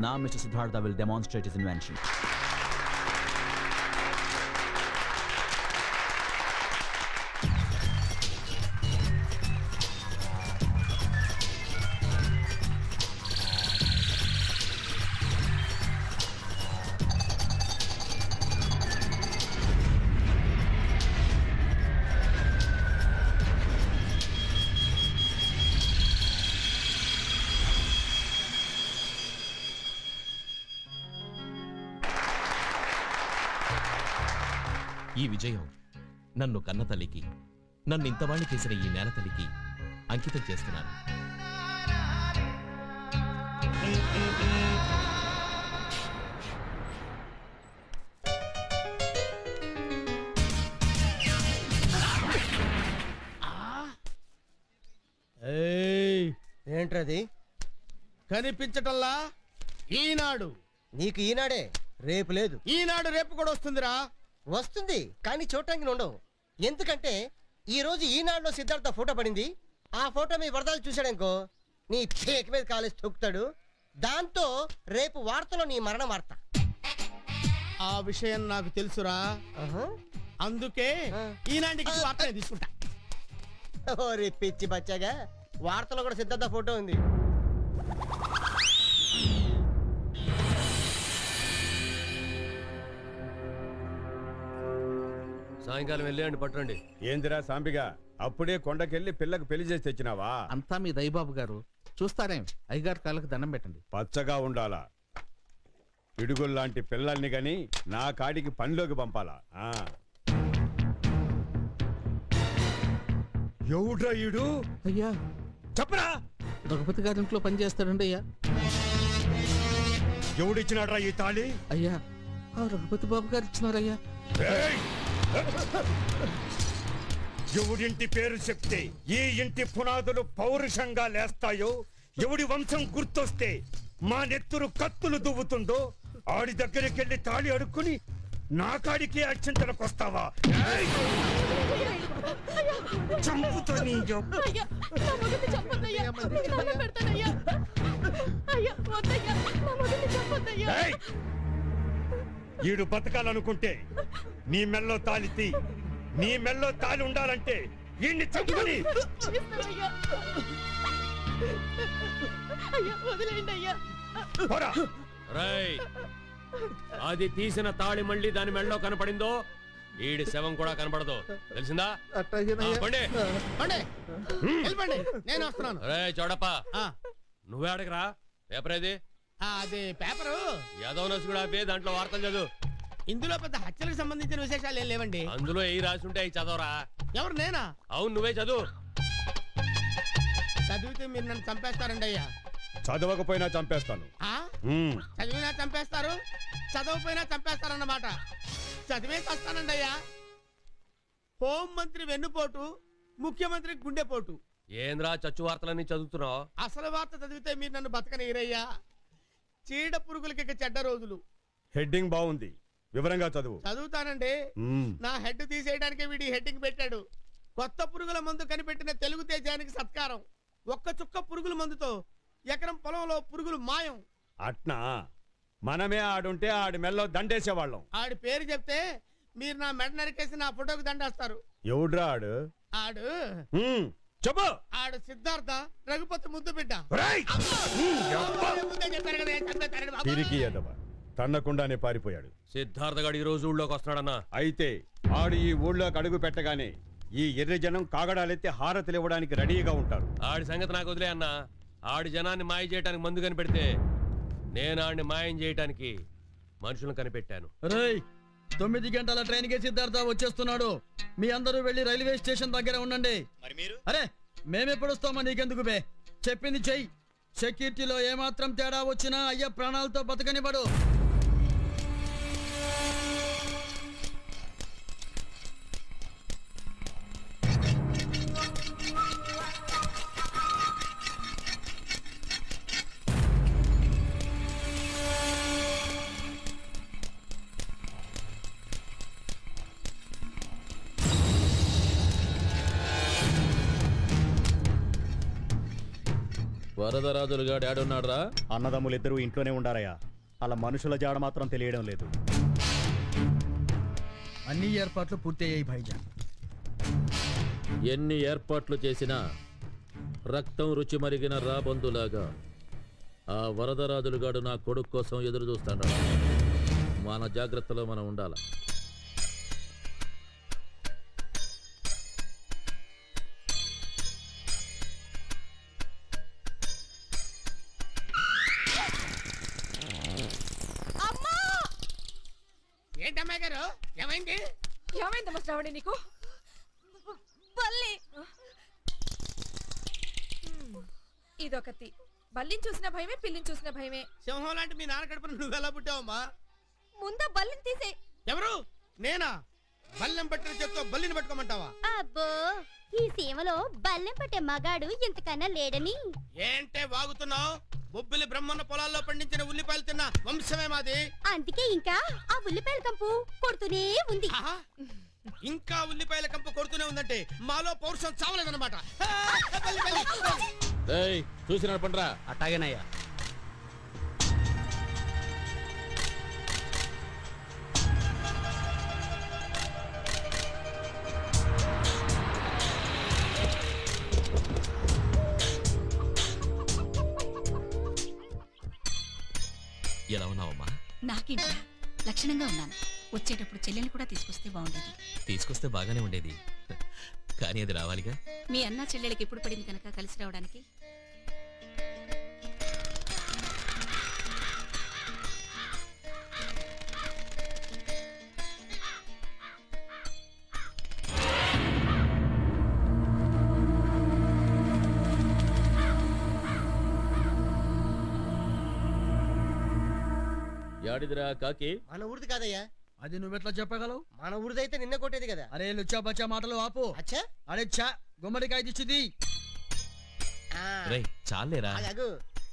Now Mr. Siddhartha will demonstrate his invention. ఈ విజయం నన్ను కన్న తల్లికి, నన్ను ఇంతవాణ్ణి చేసిన ఈ నేల తల్లికి అంకితం చేస్తున్నాను. ఏంట్రది కనిపించటల్లా? ఈనాడు. నీకు ఈనాడే, రేపు లేదు. ఈనాడు రేపు కూడా వస్తుందిరా. వస్తుంది, కానీ చూడటానికి ఉండవు. ఎందుకంటే ఈ రోజు ఈనాడులో సిద్ధార్థ ఫోటో పడింది. ఆ ఫోటో మీ వరదలు చూశాడనుకో, నీ పేక మీద కాలేసి తొక్కుతాడు. దాంతో రేపు వార్తలో నీ మరణ వార్త. ఆ విషయం నాకు తెలుసురా. అందుకే ఈనాటికి వార్త తీసుకుంటా. ఓరి పిచ్చి బచ్చాగా, వార్తలో కూడా సిద్ధార్థ ఫోటో ఉంది. సాయంకాలం వెళ్ళండి, పట్టురండి. ఏందిరా సాంబిగా, అప్పుడే కొండకెళ్ళి పిల్లకు పెళ్లి చేసి తెచ్చినావా? అంతా మీ దయబాబు గారు చూస్తారేం. అయ్యగారు కాళ్ళకి దండం పెట్టండి. పచ్చగా ఉండాలా, పిడుగుల్లాంటి పిల్లల్ని గని నా కాడికి పనిలోకి పంపాలా. ఎవడ్రా ఈడు? అయ్యా చెప్పరా. రఘుపతి గారి ఇంట్లో పని చేస్తాడండి. అయ్యా ఎవడిచ్చినాడ్రా ఈ తాళి? అయ్యా ఆ రఘుపతి బాబు గారు ఇచ్చినారయ్యా. ఎవడింటి పేరు చెప్తే ఈ ఇంటి పునాదులు పౌరుషంగా లేస్తాయో, ఎవడి వంశం గుర్తొస్తే మా నెత్తురు కత్తులు దువ్వుతుందో, ఆడి దగ్గరికి వెళ్ళి తాళి అడుక్కుని నా కాడికి అత్యంతలకు వస్తావా? ఈడు బతకాలనుకుంటే నీ మెల్లో తాళి తీ. నీ మెల్లో తాళి ఉండాలంటే ఈయన్ని చంపుకొని. అది తీసిన తాళి మళ్ళీ దాని మెళ్ళలో కనపడిందో ఈడి శవం కూడా కనపడదు, తెలిసిందా? నేను వస్తున్నాను. చోడప్ప, నువ్వే అడగరా. పేపర్ ఏది? అదే పేపరు యాదవ్ నసు కూడా ఆపి దాంట్లో వార్తలు చదువు. ఇందులో పెద్ద హత్యలకు సంబంధించిన విశేషాలు ఏం లేవండి. అందులో ఏ రాసి ఉంటే అవి చదవరా. ఎవరు? నేనా? అవును, నువ్వే చదువు. చదివితే మీరు నన్ను చంపేస్తారండి అయ్యా. చదవకపోయినా చంపేస్తాను. చదివినా చంపేస్తారు, చదవకపోయినా చంపేస్తారన్నమాట. చదివేసి వస్తానండి అయ్యా. హోం మంత్రి వెన్నుపోటు, ముఖ్యమంత్రి గుండెపోటు. ఏంద్రా చచ్చు వార్తలన్నీ చదువుతున్నావు? అసలు వార్త చదివితే మీరు నన్ను బతకనీరయ్యా. చీడ పురుగులకి చెడ్డ రోజులు. హెడ్డింగ్ బాగుంది, వివరంగా చదువు. చదువుతానండి. నా హెడ్ తీసేయడానికి వీడి హెడ్డింగ్ పెట్టాడు. కొత్త పురుగుల మందు కనిపెట్టిన తెలుగు తేజానికి సత్కారం. ఒక్క చుక్క పురుగుల మందుతో ఎకరం పొలంలో పురుగులు మాయం. అట్నా? మనమే ఆడుంటే ఆడి మెల్లో దండేసేవాళ్ళం. ఆడి పేరు చెప్తే మీరు నా మెడ నరికేసి నా ఫోటోకి దండేస్తారు. ఎవడ్రా ఆడు? ఆడు చెప్పు. ఆడు సిద్ధార్థ, రఘుపతి ముద్దు బిడ్డ. తిరిగి ఎదవ తన్నకుండానే పారిపోయాడు. సిద్ధార్థ గారు ఈ రోజు ఊళ్ళోకి వస్తున్నాడన్నా. అయితే ఆడు ఈ ఊళ్ళోకి అడుగు పెట్టగానే ఈ ఎర్ర జనం కాగడాలెత్తి హారతులు ఇవ్వడానికి రెడీగా ఉంటారు. ఆడి సంగతి నాకు వదిలే అన్నా. ఆడి జనాన్ని మాయ చేయడానికి మందు కనిపెడితే నేను ఆడిని మాయం చేయడానికి మనుషులను కనిపెట్టాను. 9 గంటల ట్రైన్ కి సిద్ధార్థ వచ్చేస్తున్నాడు. మీ అందరూ వెళ్లి రైల్వే స్టేషన్ దగ్గర ఉండండి. అరే మేమెప్పుడు వస్తామా, నీకెందుకు బే? చెప్పింది చెయ్యి. సెక్యూరిటీలో ఏమాత్రం తేడా వచ్చినా అయ్య ప్రాణాలతో బతకనివ్వడు. వరదరాజులు గాడు ఏడున్నాడురా? అన్నదమ్ములిద్దరూ ఇంట్లోనే ఉండారయ్యా. అలా మనుషుల జాడ మాత్రం తెలియడం లేదు. అన్ని ఏర్పాట్లు పూర్తయ్యాయి భాయిజాన్. ఎన్ని ఏర్పాట్లు చేసినా రక్తం రుచి మరిగిన రాబందులాగా ఆ వరదరాజులు గాడు నా కొడుకు కోసం ఎదురు చూస్తాడు. మన జాగ్రత్తలో మనం ఉండాల. ఏంటమ్మాయి గారు ఏమైంది? ఏమైందమ్మా శ్రావణి నీకు? బల్లి ఇదొకటి. బల్లిని చూసిన భయమే, పిల్లిని చూసిన భయమే. సింహం లాంటి మీ నాన్న కడుపున నువ్వు ఎలా పుట్టావమ్మా? ముందా బల్లిని తీసే. ఎవరు? నేనా? బల్లెం పట్టిన చేత్తో బల్లిని పట్టుకోమంటావా? అబ్బో, ఈ సీమలో బల్లెం పట్టే మగాడు ఇంతకన్నా లేడని. ఏంటే వాగుతున్నావు? బొబ్బిలి బ్రహ్మన్న పొలాల్లో పండించిన ఉల్లిపాయలు తిన్న వంశమే మాది. అందుకే ఇంకా ఆ ఉల్లిపాయల కంపు కొడుతూనే ఉంది. ఇంకా ఉల్లిపాయల కంపు కొడుతూనే ఉందంటే మాలో పౌరుషం చావలేదన్నమాట. చూసి నడపండ్రా. అట్టాగేనయ్యా. ఎలా ఉన్నావమ్మా? నాకేంటి, లక్షణంగా ఉన్నాను. వచ్చేటప్పుడు చెల్లెలు కూడా తీసుకొస్తే బాగుండేది. తీసుకొస్తే బాగానే ఉండేది, కానీ అది రావాలిగా. మీ అన్న చెల్లెలకి ఎప్పుడు పడింది కనుక కలిసి రావడానికి? యాడిదిరా కాకి? మన ఊరిది కాదయ్యా. అది నువ్వెట్లా చెప్పగలవు? మన ఊరిదైతే నిన్న కొట్టేది కదా. అరే లుచ్చా బచ్చా మాటలు ఆపు. అచ్చా అరే ఛా, గుమ్మడికాయ దిచ్చుది. చాలేరా.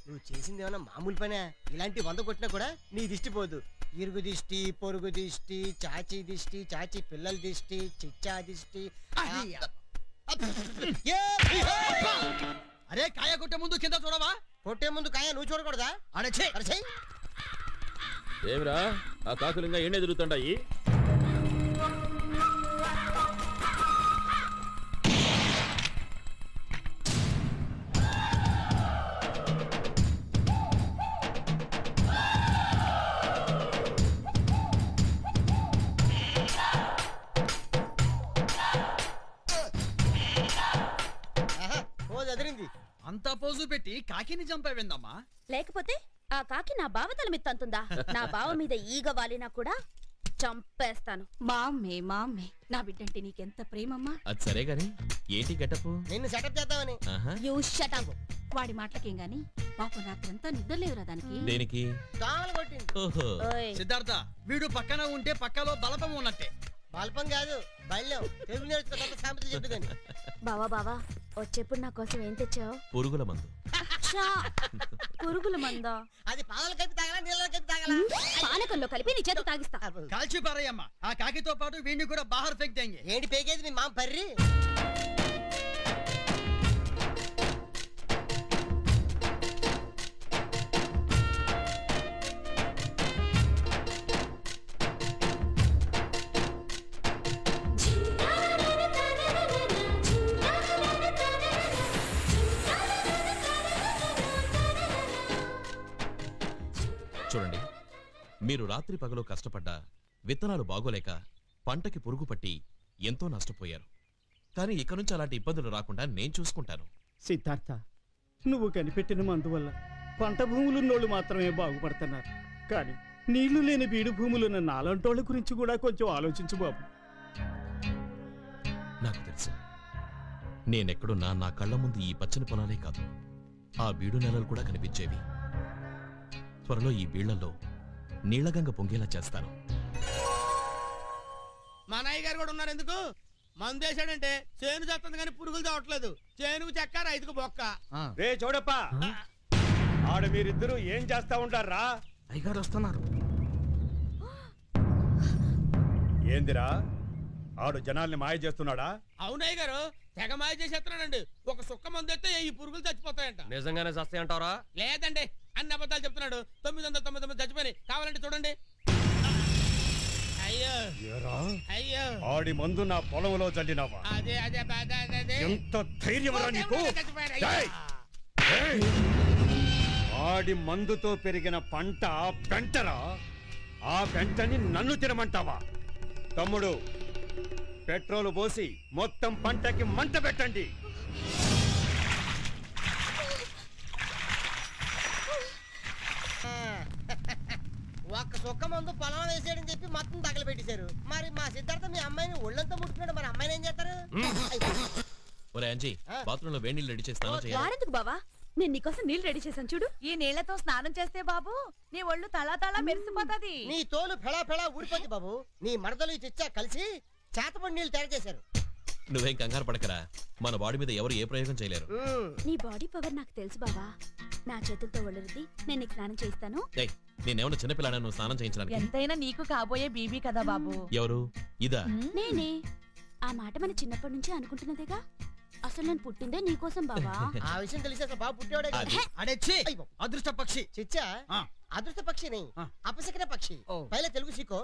నువ్వు చేసింది ఏమన్నా మామూలు పనే? ఇలాంటి 100 కొట్టినా కూడా నీ దిష్టి పోదు. ఇరుగు దిష్టి, పొరుగు దిష్టి, చాచి దిష్టి, చాచి పిల్లల దిష్టి, చిచ్చా దిష్టి. అరే కాయ కొట్టే ముందు కింద చూడవా? కొట్టే ముందు కాయ నువ్వు చూడకూడదా? అడచే అరచే. ఏమిరా ఆ కాకులు ఇంకా ఎండే తిరుగుతుంటాయి? అంతా పోజు పెట్టి కాకిని చంపావిందమ్మా. లేకపోతే ఆ కాకి నా బావ తల మీద తంతుందా? నా బావ మీద ఈగ వాలినా కూడా చంపేస్తాను. మామ్మే మామ్మే, నా బిడ్డంటే నీకెంత ప్రేమమ్మా. అది సరే గాని ఏంటి గెటప్? నిన్ను సెటప్ చేద్దామని. You shut up. వాడి మాటలకేం గాని పాపం రాత్రంతా నిద్రలేవురా దానికి. దేనికి? దోమలు కొట్టింది. ఓయ్ సిద్ధార్థ, వీడు పక్కన ఉంటే పక్కలో బలపం ఉన్నట్టే. బల్పం కాదు, బల్యం. తెలుగు నేర్చుకో, సామెతలు చెప్పు కానీ. బావా బావా, వచ్చేప్పుడు నా కోసం ఏం తెచ్చావు? పురుగుల మందు. పురుగుల మందా? అది పాలు కలిపి తాగలా, నీళ్ళలో కలిపి తాగలా? పానకంలో కలిపి నీ చేత తాగిస్తా. కాల్చి పారయ్యమ్మా. ఆ కాకితో పాటు వీడిని కూడా బాహర్ ఫెక్ దేంగే. ఏంటి పేకేది మీ మామ పర్రి? చూడండి, మీరు రాత్రి పగలు కష్టపడ్డా విత్తనాలు బాగోలేక పంటకి పురుగు పట్టి ఎంతో నష్టపోయారు. కానీ ఇక నుంచి అలాంటి ఇబ్బందులు రాకుండా నేను చూసుకుంటాను. సిద్ధార్థ, నువ్వు కనిపెట్టిన మందువల్ల పంట భూములున్నోళ్ళు మాత్రమే బాగుపడుతున్నారు. కానీ నీళ్లు లేని బీడు భూములున్న నాలంటోళ్ళ గురించి కూడా కొంచెం ఆలోచించు బాబు. నాకు తెలుసు, నేనెక్కడున్నా నా కళ్ళ ముందు ఈ పచ్చని పొలాలే కాదు, ఆ బీడు నెలలు కూడా కనిపించేవి. త్వరలో ఈ బీళ్లలో నీళ్లగంగ పొంగేలా చేస్తాను. మా నాయ్య గారు కూడా ఉన్నారు. ఎందుకు? మందేశాడంటే చేను చేస్తుంది కానీ పురుగులు చావట్లేదు. చేనుకు చెక్క, రైతుకు బొక్క. రే చూడప్పా, ఆడ మీరిద్దరూ ఏం చేస్తా ఉంటారా? అయ్యగారు వస్తున్నారు. ఏందిరా, ఆడు జనాల్ని మాయ చేస్తున్నాడా? అవునయ్య గారు, తెగ మాయ చేసేస్తున్నాడండి. ఒక సుక్క మందు అయితే ఈ పురుగులు చచ్చిపోతాయంట. నిజంగానే సస్తాయంటావరా? లేదండి, అన్ని అబద్ధాలు చెప్తున్నాడు. 999 చచ్చిపోయి కావాలంటే చూడండి. అయ్యో ఏరా, అయ్యో, ఆడి మందు నా పొలంలో చల్లినావా? అదే అదే అదే అదే. ఎంత ధైర్యమరా నీకు? చచ్చిపోయాడు. ఏయ్! ఏయ్! ఆడి మందుతో పెరిగిన పంట పెంటరా. ఆ పెంటని నన్ను తినమంటావా? తమ్ముడు, పెట్రోల్ పోసి మొత్తం పంటకి మంట పెట్టండి. ఒక్క సుక్క మందు పొలం వేసాడని చెప్పి మొత్తం తగలబెట్టేశారు. మరి మా సిద్ధార్థ మీ అమ్మాయిని ఒళ్ళంతా ముట్టుకున్నాడు, మరి అమ్మాయిని ఏం చేస్తారు? ఒరే అంజీ, బాత్రూంలో వేడి నీళ్ళు రెడీ చేసి స్నానం చేయాలి. వారెందుకు బావా, నేను నీకోసం నీళ్ళు రెడీ చేశాను చూడు. ఈ నీళ్లతో స్నానం చేస్తే బాబు నీ ఒళ్ళు తలా తలా మెరిసిపోతది. నీ తోలు ఫెళా ఫెళా ఊడిపోద్ది బాబు. నీ మరదలు చిచ్చా కలిసి చేతపడి నీళ్ళు తయారు చేశారు. నువ్వేం కంగారు పడకరా, మన బాడీ మీద ఎవరు ఏ ప్రయోగం చేయలేరు. నీ బాడీ పవర్ నాకు తెలుసు బావా. నా చేతులతో ఒళ్ళు రుద్ది నేను నీకు స్నానం చేయిస్తాను. నేనేమన్నా చిన్నపిల్లాడా నువ్వు స్నానం చేయించడానికి? ఎంతైనా నీకు కాబోయే బీబీ కదా బాబు. ఎవరు? ఇదా? నేనే. ఆ మాట మన చిన్నప్పటి నుంచి అనుకుంటున్నదేగా. అసలు నేను పుట్టిందే నీకోసం బావా. ఆ విషయం తెలిసి అసలు బాబు పుట్టేవాడే అది. అడే ఛీ! అదృష్ట పక్షి. చిచ్చా అదృష్ట పక్షిని అపశకన పక్షి. పైల తెలుగు సీకో.